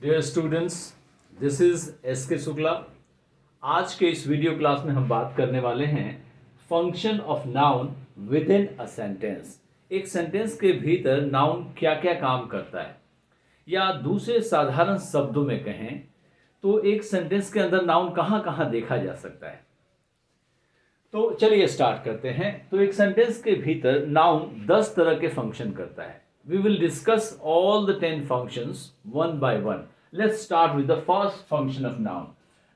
Dear students, this is S K Shukla. आज के इस वीडियो क्लास में हम बात करने वाले हैं function of noun within a sentence. एक सेंटेंस के भीतर नाउन क्या क्या काम करता है, या दूसरे साधारण शब्दों में कहें तो एक सेंटेंस के अंदर नाउन कहाँ कहाँ देखा जा सकता है। तो चलिए स्टार्ट करते हैं। तो एक सेंटेंस के भीतर नाउन 10 तरह के फंक्शन करता है। We will discuss all the 10 functions one by one. Let's start with the first function of noun.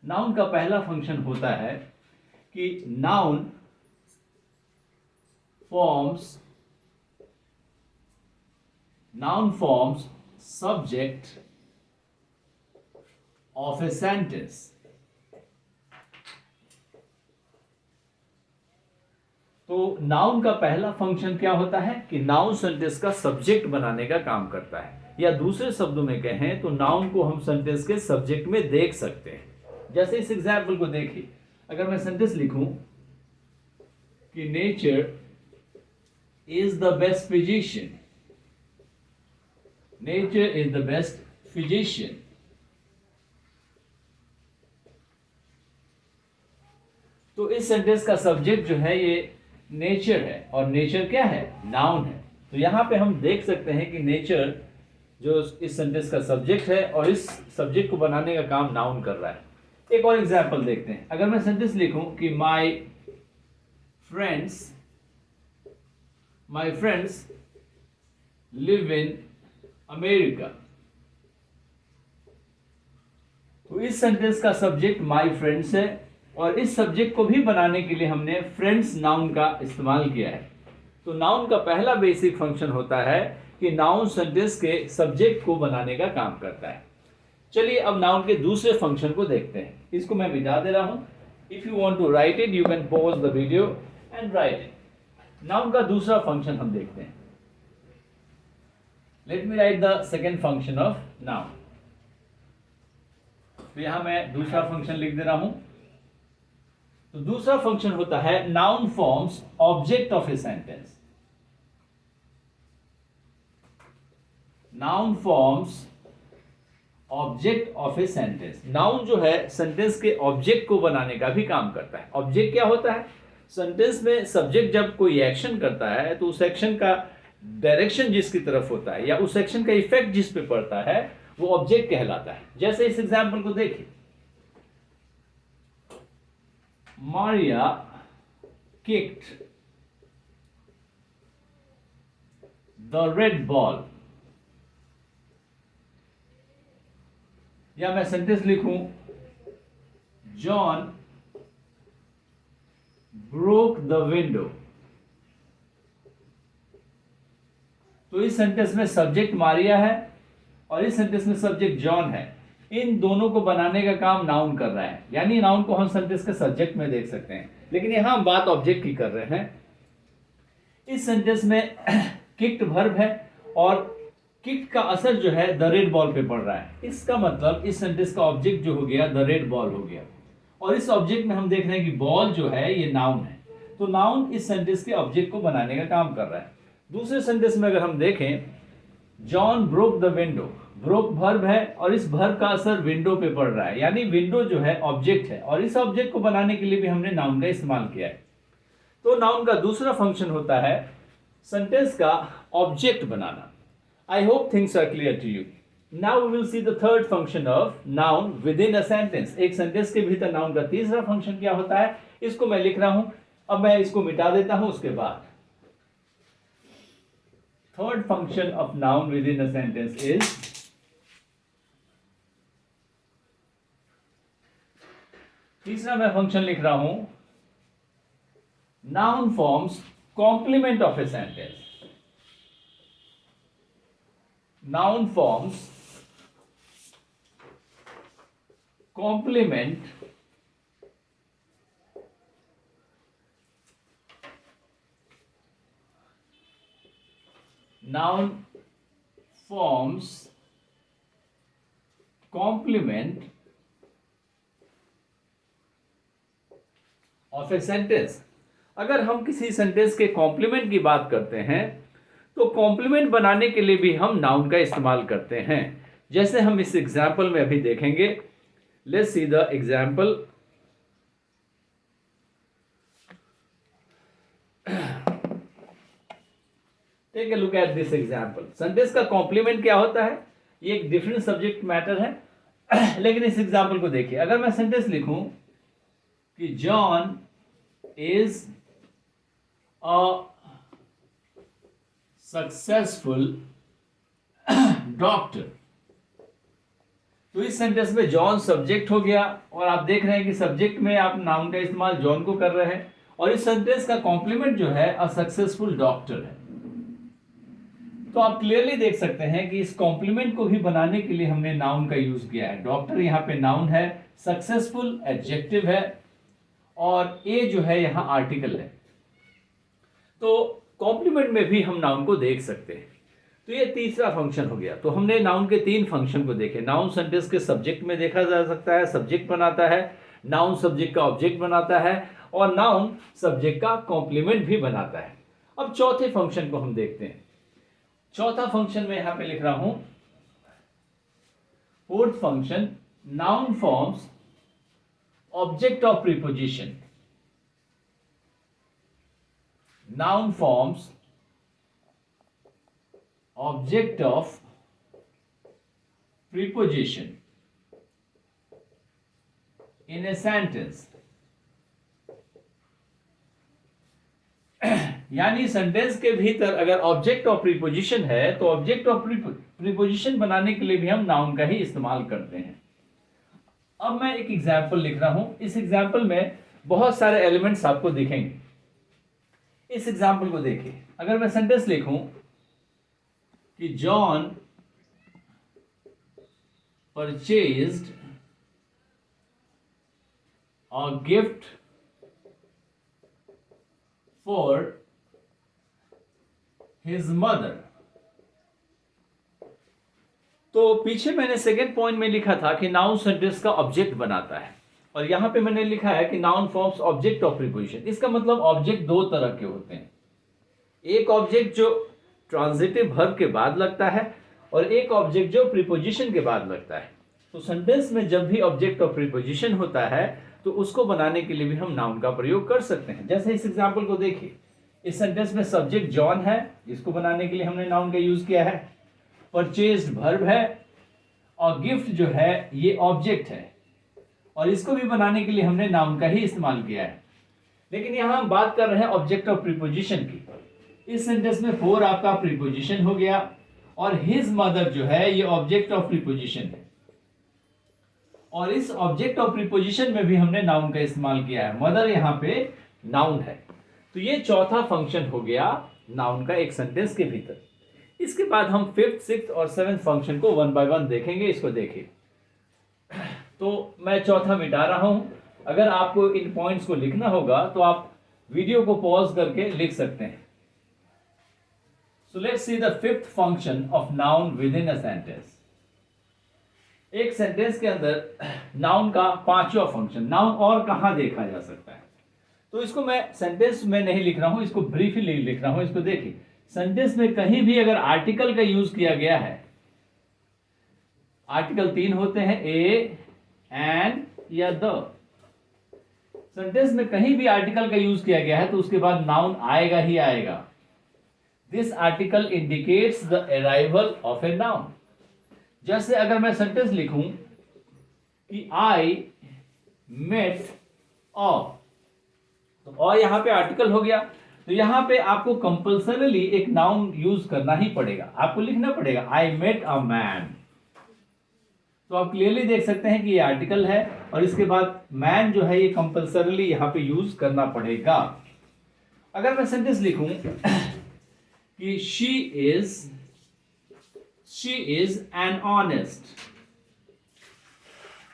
Noun का पहला फंक्शन होता है कि noun forms subject of a sentence. तो नाउन का पहला फंक्शन क्या होता है कि नाउन सेंटेंस का सब्जेक्ट बनाने का काम करता है, या दूसरे शब्दों में कहें तो नाउन को हम सेंटेंस के सब्जेक्ट में देख सकते हैं। जैसे इस एग्जाम्पल को देखिए, अगर मैं सेंटेंस लिखूं कि nature is the best physician, nature is the best physician, तो इस सेंटेंस का सब्जेक्ट जो है ये नेचर है, और नेचर क्या है? नाउन है। तो यहां पे हम देख सकते हैं कि नेचर जो इस सेंटेंस का सब्जेक्ट है और इस सब्जेक्ट को बनाने का काम नाउन कर रहा है। एक और एग्जांपल देखते हैं। अगर मैं सेंटेंस लिखूं कि my friends live in America, तो इस सेंटेंस का सब्जेक्ट माय फ्रेंड्स है, और इस सब्जेक्ट को भी बनाने के लिए हमने फ्रेंड्स नाउन का इस्तेमाल किया है। तो नाउन का पहला बेसिक फंक्शन होता है कि नाउन सेंटेंस के सब्जेक्ट को बनाने का काम करता है। चलिए अब नाउन के दूसरे फंक्शन को देखते हैं। इसको मैं मिटा दे रहा हूं। If you want to write it you can pause the video and write it. Noun का दूसरा फंक्शन हम देखते हैं। Let me write the second function of noun. तो यहां मैं दूसरा फंक्शन लिख दे रहा हूं। तो दूसरा फंक्शन होता है noun forms object of a sentence. Noun forms object of a sentence. Noun जो है सेंटेंस के ऑब्जेक्ट को बनाने का भी काम करता है। ऑब्जेक्ट क्या होता है? सेंटेंस में सब्जेक्ट जब कोई एक्शन करता है तो उस एक्शन का डायरेक्शन जिसकी तरफ होता है, या उस एक्शन का इफेक्ट जिस पे पड़ता है, वो ऑब्जेक्ट कहलाता है। जैसे इस एग्जाम्पल को देखिए, Maria kicked the red ball, या मैं सेंटेंस लिखूं John broke the window। तो इस सेंटेंस में सब्जेक्ट मारिया है और इस सेंटेंस में सब्जेक्ट जॉन है। इन दोनों को बनाने का काम नाउन कर रहा है, यानी नाउन को हम सेंटेंस के सब्जेक्ट में देख सकते हैं, लेकिन यहां हम बात ऑब्जेक्ट की कर रहे हैं। इस सेंटेंस में किक्ड वर्ब है और किक्ड का असर जो है द रेड बॉल पे पड़ रहा है। इसका मतलब इस सेंटेंस का ऑब्जेक्ट जो हो गया द रेड बॉल हो गया, और इस ऑब्जेक्ट में हम देख रहे हैं कि बॉल जो है ये नाउन है। तो नाउन इस सेंटेंस के ऑब्जेक्ट को बनाने का काम कर रहा है। दूसरे सेंटेंस में अगर हम देखें, John broke the window, broke verb है और इस वर्ब का असर विंडो पे पड़ रहा है, यानी विंडो जो है ऑब्जेक्ट है, और इस ऑब्जेक्ट को बनाने के लिए भी हमने नाउन का इस्तेमाल किया है। तो नाउन का दूसरा फंक्शन होता है सेंटेंस का ऑब्जेक्ट बनाना। I hope things are clear to you. Now we will see the third function of noun within a sentence. एक सेंटेंस के भीतर नाउन का तीसरा फंक्शन क्या होता है, इसको मैं लिख रहा हूं। अब मैं इसको मिटा देता हूं। उसके बाद third function of noun within a sentence is तीसरा मैं फंक्शन लिख रहा हूं noun forms complement of a sentence। noun forms complement noun forms complement of a sentence. अगर हम किसी सेंटेंस के कॉम्प्लीमेंट की बात करते हैं तो कॉम्प्लीमेंट बनाने के लिए भी हम नाउन का इस्तेमाल करते हैं। जैसे हम इस एग्जाम्पल में अभी देखेंगे, let's see the example. Take a look at this example. Sentence का कॉम्प्लीमेंट क्या होता है, ये एक डिफरेंट सब्जेक्ट मैटर है लेकिन इस एग्जाम्पल को देखिए। अगर मैं सेंटेंस लिखूं कि John is a successful doctor, तो इस सेंटेंस में जॉन सब्जेक्ट हो गया और आप देख रहे हैं कि सब्जेक्ट में आप नाउन का इस्तेमाल जॉन को कर रहे हैं और इस सेंटेंस का कॉम्प्लीमेंट जो है अ सक्सेसफुल डॉक्टर है। तो आप क्लियरली देख सकते हैं कि इस कॉम्प्लीमेंट को भी बनाने के लिए हमने नाउन का यूज किया है। डॉक्टर यहाँ पे नाउन है, सक्सेसफुल एडजेक्टिव है और ए जो है यहाँ आर्टिकल है। तो कॉम्प्लीमेंट में भी हम नाउन को देख सकते हैं। तो ये तीसरा फंक्शन हो गया। तो हमने नाउन के 3 फंक्शन को देखे। नाउन सेंटेंस के सब्जेक्ट में देखा जा सकता है, सब्जेक्ट बनाता है, नाउन सब्जेक्ट का ऑब्जेक्ट बनाता है और नाउन सब्जेक्ट का कॉम्प्लीमेंट भी बनाता है। अब चौथे फंक्शन को हम देखते हैं। चौथा फंक्शन में यहां पे लिख रहा हूं, fourth function, noun forms object of preposition. Noun forms object of preposition in a sentence यानी सेंटेंस के भीतर अगर ऑब्जेक्ट ऑफ प्रीपोजिशन है तो ऑब्जेक्ट ऑफ प्रीपोजिशन बनाने के लिए भी हम नाउन का ही इस्तेमाल करते हैं। अब मैं एक एग्जांपल लिख रहा हूं। इस एग्जांपल में बहुत सारे एलिमेंट्स आपको दिखेंगे। इस एग्जांपल को देखिए। अगर मैं सेंटेंस लिखूं कि John purchased a gift for his mother, तो पीछे मैंने सेकेंड पॉइंट में लिखा था कि नाउन सेंटेंस का ऑब्जेक्ट बनाता है और यहां पे मैंने लिखा है कि noun forms object of preposition. इसका मतलब ऑब्जेक्ट 2 तरह के होते हैं। एक ऑब्जेक्ट जो ट्रांजिटिव वर्ब के बाद लगता है और एक ऑब्जेक्ट जो प्रीपोजिशन के बाद लगता है। तो सेंटेंस में जब भी ऑब्जेक्ट ऑफ प्रीपोजिशन होता है तो उसको बनाने के लिए भी हम नाउन का प्रयोग कर सकते हैं। जैसे इस एग्जांपल को देखिए। इस सेंटेंस में सब्जेक्ट जॉन है, इसको बनाने के लिए हमने नाउन का यूज किया है। परचेज्ड वर्ब है और गिफ्ट जो है ये ऑब्जेक्ट है और इसको भी बनाने के लिए हमने नाउन का ही इस्तेमाल किया है। लेकिन यहां हम बात कर रहे हैं ऑब्जेक्ट ऑफ प्रीपोजिशन की। इस सेंटेंस में फॉर आपका प्रीपोजिशन हो गया और हिज मदर जो है ये ऑब्जेक्ट ऑफ प्रीपोजिशन है और इस ऑब्जेक्ट ऑफ प्रीपोजिशन में भी हमने नाउन का इस्तेमाल किया है। मदर यहाँ पे नाउन है। तो ये चौथा फंक्शन हो गया नाउन का एक सेंटेंस के भीतर। इसके बाद हम 5th, 6th और 7th फंक्शन को 1 बाय 1 देखेंगे। इसको देखिए। तो मैं चौथा मिटा रहा हूं। अगर आपको इन पॉइंट्स को लिखना होगा तो आप वीडियो को पॉज करके लिख सकते हैं। So let's see the 5th function of noun within a sentence. एक सेंटेंस के अंदर नाउन का 5वां फंक्शन, नाउन और कहां देखा जा सकता है। तो इसको मैं सेंटेंस में नहीं लिख रहा हूं, इसको ब्रीफली लिख रहा हूं। इसको देखिए। सेंटेंस में कहीं भी अगर आर्टिकल का यूज किया गया है, आर्टिकल 3 होते हैं, ए, एन या द। सेंटेंस में कहीं भी आर्टिकल का यूज किया गया है तो उसके बाद नाउन आएगा ही आएगा। This article indicates the arrival of a noun. जैसे अगर मैं सेंटेंस लिखूं कि I met a, तो a यहां पे आर्टिकल हो गया। तो यहां पे आपको कंपल्सरीली एक नाउन यूज करना ही पड़ेगा। आपको लिखना पड़ेगा I met a man। तो आप क्लियरली देख सकते हैं कि ये आर्टिकल है और इसके बाद मैन जो है ये कंपल्सरीली यहां पे यूज करना पड़ेगा। अगर मैं सेंटेंस लिखूं कि she is an honest,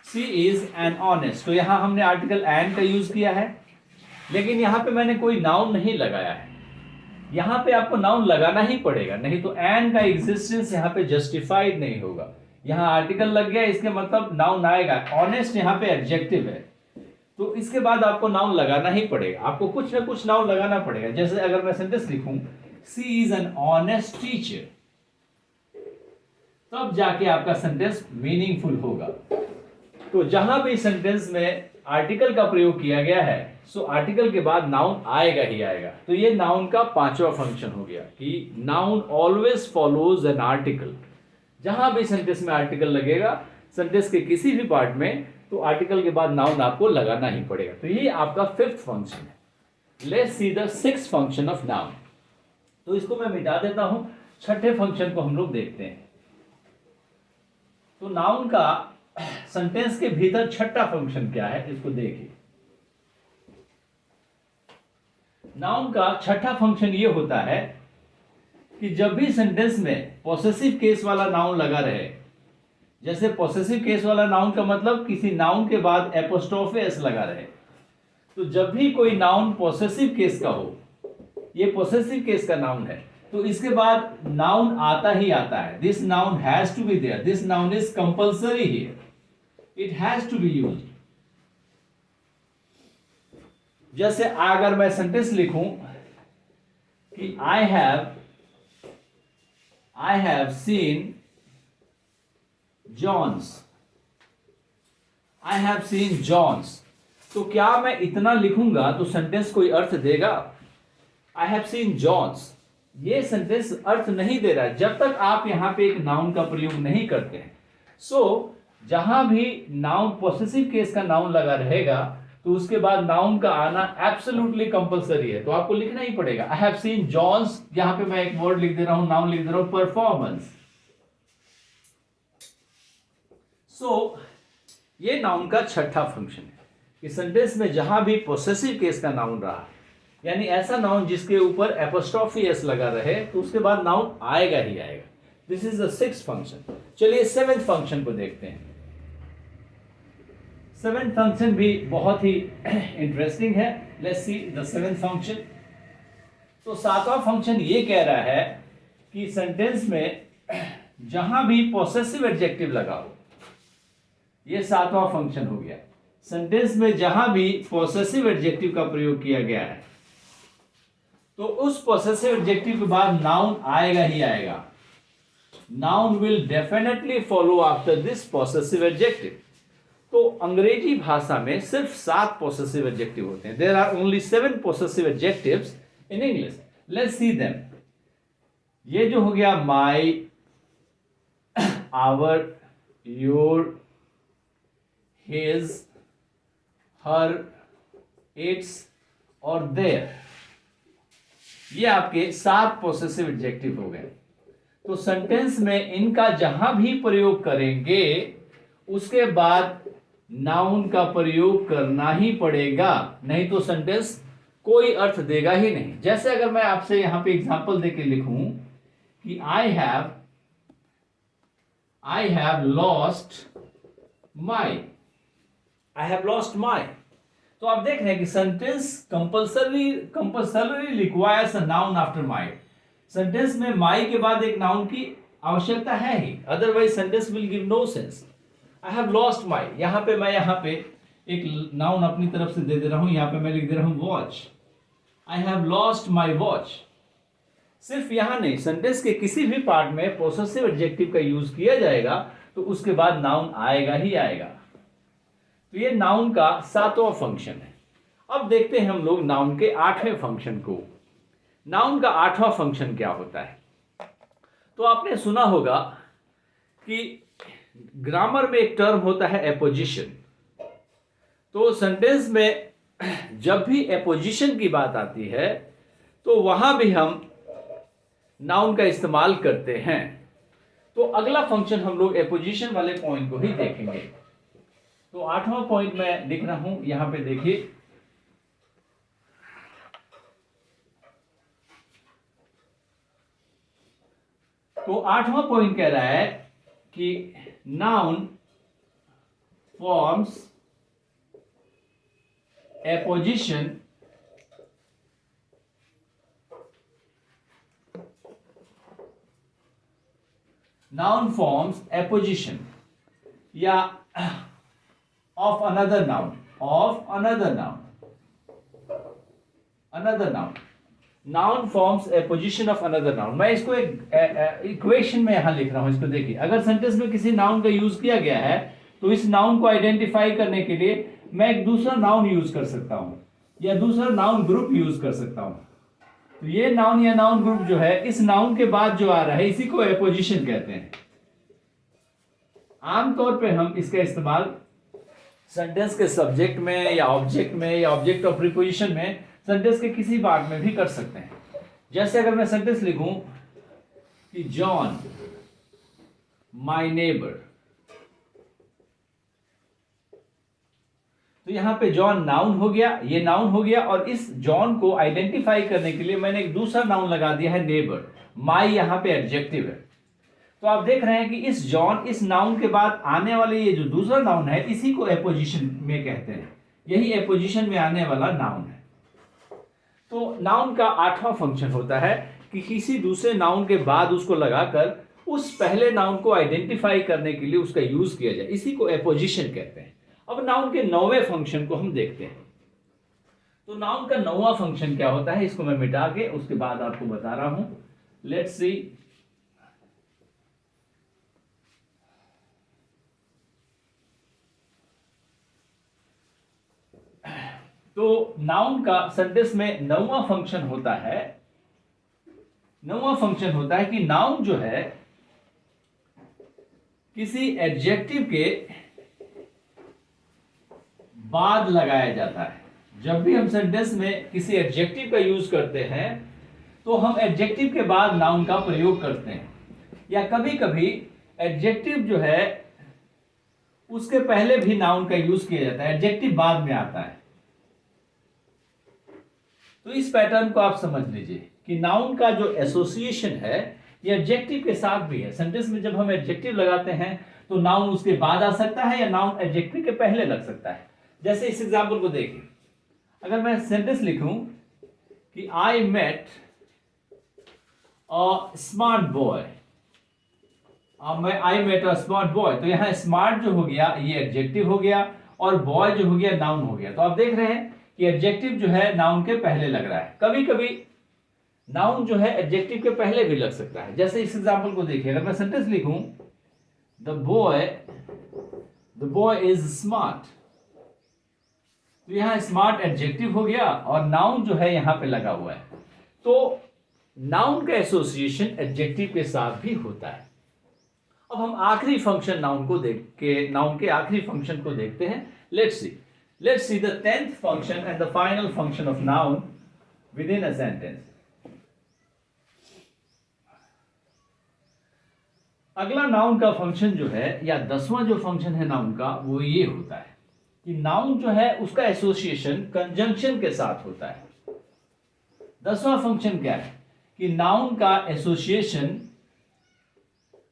she is an honest, तो यहां हमने आर्टिकल एन का यूज किया है लेकिन यहां पे मैंने कोई नाउन नहीं लगाया है। यहां पे आपको नाउन लगाना ही पड़ेगा, नहीं तो एन का एग्जिस्टेंस यहां पे जस्टिफाइड नहीं होगा। यहां आर्टिकल लग गया, इसके मतलब नाउन आएगा। ऑनेस्ट यहां पे एडजेक्टिव है तो इसके बाद आपको नाउन लगाना ही पड़ेगा। आपको कुछ ना कुछ नाउन लगाना पड़ेगा। जैसे अगर मैं सेंटेंस लिखूं She is an honest teacher, तब जाके आपका सेंटेंस मीनिंगफुल होगा। तो जहां भी सेंटेंस में आर्टिकल का प्रयोग किया गया है, सो आर्टिकल के बाद नाउन आएगा ही आएगा। तो ये नाउन का पांचवा फंक्शन हो गया कि noun always follows an article. जहां भी सेंटेंस में आर्टिकल लगेगा सेंटेंस के किसी भी पार्ट में, तो आर्टिकल के बाद नाउन आपको लगाना ही पड़ेगा। तो ये आपका फिफ्थ फंक्शन है। Let's see the sixth function of noun. तो इसको मैं मिटा देता हूं, छठे फंक्शन को हम लोग देखते हैं। तो नाउन का सेंटेंस के भीतर छठा फंक्शन क्या है, इसको देखिए। नाउन का छठा फंक्शन ये होता है कि जब भी सेंटेंस में पॉसेसिव केस वाला नाउन लगा रहे, जैसे पॉसेसिव केस वाला नाउन का मतलब किसी नाउन के बाद एपोस्ट्रोफे एस लगा रहे, तो जब भी कोई नाउन पॉसेसिव केस का हो, ये पॉसेसिव केस का नाउन है, तो इसके बाद नाउन आता ही आता है। This noun has to be there, this noun is compulsory here, it has to be used. जैसे अगर मैं सेंटेंस लिखूं कि I have seen Johns, I have seen Johns, तो क्या मैं इतना लिखूंगा तो सेंटेंस कोई अर्थ देगा? आई हैव सीन जॉन्स, ये सेंटेंस अर्थ नहीं दे रहा है जब तक आप यहां पे एक नाउन का प्रयोग नहीं करते हैं। जहां भी नाउन पॉसेसिव केस का नाउन लगा रहेगा, तो उसके बाद नाउन का आना एब्सोल्युटली कंपलसरी है, तो आपको लिखना ही पड़ेगा। आई हैव सीन जॉन्स, यहां पे मैं एक वर्ड लिख दे रहा हूं, नाउन लिख दे रहा हूं, परफॉर्मेंस। ये नाउन का छठा फंक्शन है कि सेंटेंस में जहां भी पॉसेसिव केस का नाउन रहा, यानी ऐसा नाउन जिसके ऊपर एपोस्ट्रोफी एस लगा रहे, तो उसके बाद नाउन आएगा ही आएगा। This is the sixth function. चलिए सेवेंथ फंक्शन को देखते हैं। सेवेंथ फंक्शन भी बहुत ही इंटरेस्टिंग है। Let's see the seventh function. तो सातवां फंक्शन ये कह रहा है कि सेंटेंस में जहां भी पॉसेसिव एडजेक्टिव लगा हो, ये सातवां फंक्शन हो गया। सेंटेंस में जहां भी पॉसेसिव एडजेक्टिव का प्रयोग किया गया है, तो उस पॉसेसिव एडजेक्टिव के बाद नाउन आएगा ही आएगा। Noun will definitely follow after this possessive adjective. तो अंग्रेजी भाषा में सिर्फ 7 पॉसेसिव एडजेक्टिव होते हैं। There are only 7 possessive adjectives in English. Let's see them. ये जो हो गया my, our, your, his, her, its और देयर, ये आपके 7 पॉसेसिव एडजेक्टिव हो गए। तो सेंटेंस में इनका जहां भी प्रयोग करेंगे, उसके बाद नाउन का प्रयोग करना ही पड़ेगा, नहीं तो सेंटेंस कोई अर्थ देगा ही नहीं। जैसे अगर मैं आपसे यहां पे एग्जांपल देके लिखूं कि आई हैव लॉस्ट माई, तो आप देख रहे हैं कि sentence compulsory requires a noun after my. Sentence में माई के बाद एक नाउन की आवश्यकता है ही, otherwise sentence will give no sense. I have lost my, यहां पे एक नाउन अपनी तरफ से दे दे रहा हूं, यहां पे मैं लिख दे रहा हूं watch. I have lost my watch. सिर्फ यहां नहीं, सेंटेंस के किसी भी पार्ट में पॉसेसिव एडजेक्टिव का यूज किया जाएगा, तो उसके बाद नाउन आएगा ही आएगा। तो ये नाउन का 7वां फंक्शन है। अब देखते हैं हम लोग नाउन के 8वें फंक्शन को। नाउन का 8वां फंक्शन क्या होता है? तो आपने सुना होगा कि ग्रामर में एक टर्म होता है एपोजिशन। तो सेंटेंस में जब भी एपोजिशन की बात आती है, तो वहां भी हम नाउन का इस्तेमाल करते हैं। तो अगला फंक्शन हम लोग एपोजिशन वाले पॉइंट को ही देखेंगे। तो 8वां पॉइंट मैं लिख रहा हूं, यहां पे देखिए। तो 8वां पॉइंट कह रहा है कि नाउन फॉर्म्स एपोजिशन या of another noun noun forms a position of another noun. मैं इसको एक इक्वेशन में यहाँ लिख रहा हूँ, इसको देखिए। अगर सेंटेंस में किसी नाउन का यूज किया गया है तो इस नाउन को आइडेंटिफाई करने के लिए मैं एक दूसरा नाउन यूज कर सकता हूँ या दूसरा नाउन ग्रुप यूज कर सकता हूँ। तो ये नाउन या नाउन ग्रुप जो है, इस नाउन के बाद जो आ रहा है इसी को एपोजिशन कहते हैं। आमतौर पे हम इसका इस्तेमाल सेंटेंस के सब्जेक्ट में या ऑब्जेक्ट में या ऑब्जेक्ट ऑफ प्रीपोजिशन में सेंटेंस के किसी पार्ट में भी कर सकते हैं। जैसे अगर मैं सेंटेंस लिखूं कि जॉन माय नेबर, तो यहां पे जॉन नाउन हो गया, ये नाउन हो गया, और इस जॉन को आइडेंटिफाई करने के लिए मैंने एक दूसरा नाउन लगा दिया है नेबर। माय यहां पे एडजेक्टिव है। तो आप देख रहे हैं कि इस जॉन, इस नाउन के बाद आने वाले ये जो दूसरा नाउन है इसी को एपोजिशन में कहते हैं। यही एपोजिशन में आने वाला नाउन है। तो नाउन का 8वां फंक्शन होता है कि किसी दूसरे नाउन के बाद उसको लगाकर उस पहले नाउन को आइडेंटिफाई करने के लिए उसका यूज किया जाए, इसी को एपोजिशन कहते हैं। अब नाउन के 9वें फंक्शन को हम देखते हैं। तो नाउन का 9वां फंक्शन क्या होता है, इसको मैं मिटा के उसके बाद आपको बता रहा हूं। Let's see. तो नाउन का सेंटेंस में 9वां फंक्शन होता है, 9वां फंक्शन होता है कि नाउन जो है किसी एडजेक्टिव के बाद लगाया जाता है। जब भी हम सेंटेंस में किसी एडजेक्टिव का यूज करते हैं तो हम एडजेक्टिव के बाद नाउन का प्रयोग करते हैं, या कभी कभी एडजेक्टिव जो है उसके पहले भी नाउन का यूज किया जाता है, एडजेक्टिव बाद में आता है। तो इस पैटर्न को आप समझ लीजिए कि नाउन का जो एसोसिएशन है ये एडजेक्टिव के साथ भी है। सेंटेंस में जब हम एडजेक्टिव लगाते हैं तो नाउन उसके बाद आ सकता है या नाउन एडजेक्टिव के पहले लग सकता है। जैसे इस एग्जांपल को देखिए, अगर मैं सेंटेंस लिखूं कि I met a smart boy, I met a smart boy, तो यहां स्मार्ट जो हो गया ये एडजेक्टिव हो गया और बॉय जो हो गया नाउन हो गया। तो आप देख रहे हैं कि एडजेक्टिव जो है नाउन के पहले लग रहा है। कभी कभी नाउन जो है एडजेक्टिव के पहले भी लग सकता है। जैसे इस एग्जांपल को देखिए, अगर मैं सेंटेंस लिखूं द बॉय इज स्मार्ट, तो यहां स्मार्ट एडजेक्टिव हो गया और नाउन जो है यहां पे लगा हुआ है। तो नाउन का एसोसिएशन एडजेक्टिव के साथ भी होता है। अब हम आखिरी फंक्शन नाउन के आखिरी फंक्शन को देखते हैं। Let's see the 10th function and the final function of noun within a sentence. अगला नाउन का फंक्शन जो है या 10वां जो फंक्शन है नाउन का वो ये होता है कि नाउन जो है उसका एसोसिएशन कंजंक्शन के साथ होता है। 10वां फंक्शन क्या है कि नाउन का एसोसिएशन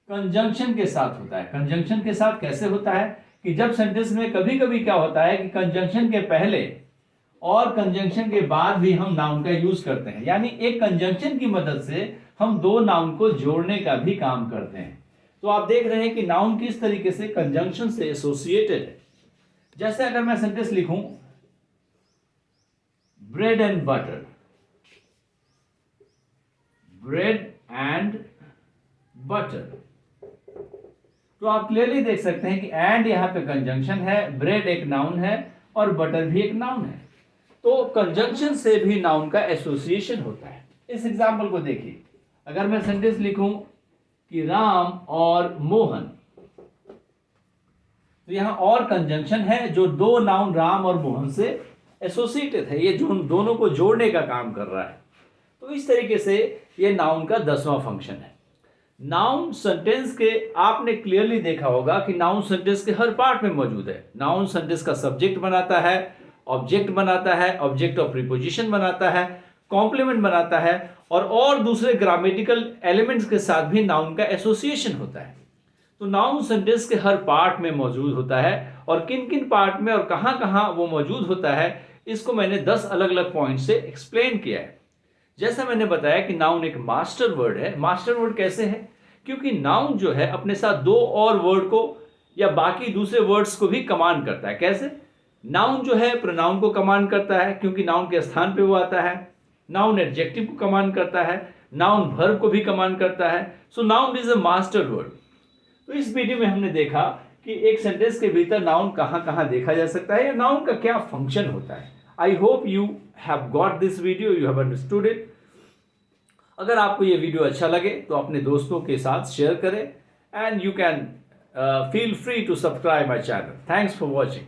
कंजंक्शन के साथ होता है। कंजंक्शन के साथ कैसे होता है कि जब सेंटेंस में कभी कभी क्या होता है कि कंजंक्शन के पहले और कंजंक्शन के बाद भी हम नाउन का यूज करते हैं, यानी एक कंजंक्शन की मदद से हम दो नाउन को जोड़ने का भी काम करते हैं। तो आप देख रहे हैं कि नाउन किस तरीके से कंजंक्शन से एसोसिएटेड है। जैसे अगर मैं सेंटेंस लिखूं bread and butter, bread and butter, तो आप क्लियरली देख सकते हैं कि एंड यहां पे कंजंक्शन है, ब्रेड एक नाउन है और बटर भी एक नाउन है। तो कंजंक्शन से भी नाउन का एसोसिएशन होता है। इस एग्जांपल को देखिए, अगर मैं सेंटेंस लिखूं कि राम और मोहन, तो यहां और कंजंक्शन है जो दो नाउन राम और मोहन से एसोसिएटेड है, ये जो दोनों को जोड़ने का काम कर रहा है। तो इस तरीके से ये नाउन का 10वां फंक्शन है। नाउन सेंटेंस के आपने क्लियरली देखा होगा कि नाउन सेंटेंस के हर पार्ट में मौजूद है। नाउन सेंटेंस का सब्जेक्ट बनाता है, ऑब्जेक्ट बनाता है, ऑब्जेक्ट ऑफ प्रीपोजिशन बनाता है, कॉम्प्लीमेंट बनाता है और दूसरे ग्रामेटिकल एलिमेंट्स के साथ भी नाउन का एसोसिएशन होता है। तो नाउन सेंटेंस के हर पार्ट में मौजूद होता है और किन किन पार्ट में और कहां कहां वो मौजूद होता है इसको मैंने 10 अलग अलग पॉइंट से एक्सप्लेन किया है। जैसा मैंने बताया कि नाउन एक मास्टर वर्ड है। मास्टर वर्ड कैसे है? क्योंकि नाउन जो है अपने साथ दो और वर्ड को या बाकी दूसरे वर्ड्स को भी कमांड करता है। कैसे? नाउन जो है प्रोनाउन को कमांड करता है क्योंकि नाउन के स्थान पे वो आता है। नाउन एडजेक्टिव को कमांड करता है, नाउन वर्ब को भी कमांड करता है। So noun is a master word. तो इस वीडियो में हमने देखा कि एक सेंटेंस के भीतर नाउन कहाँ कहाँ देखा जा सकता है या नाउन का क्या फंक्शन होता है। I hope you have got this video, you have understood it. अगर आपको ये वीडियो अच्छा लगे तो अपने दोस्तों के साथ शेयर करें and you can feel free to subscribe my channel. Thanks for watching.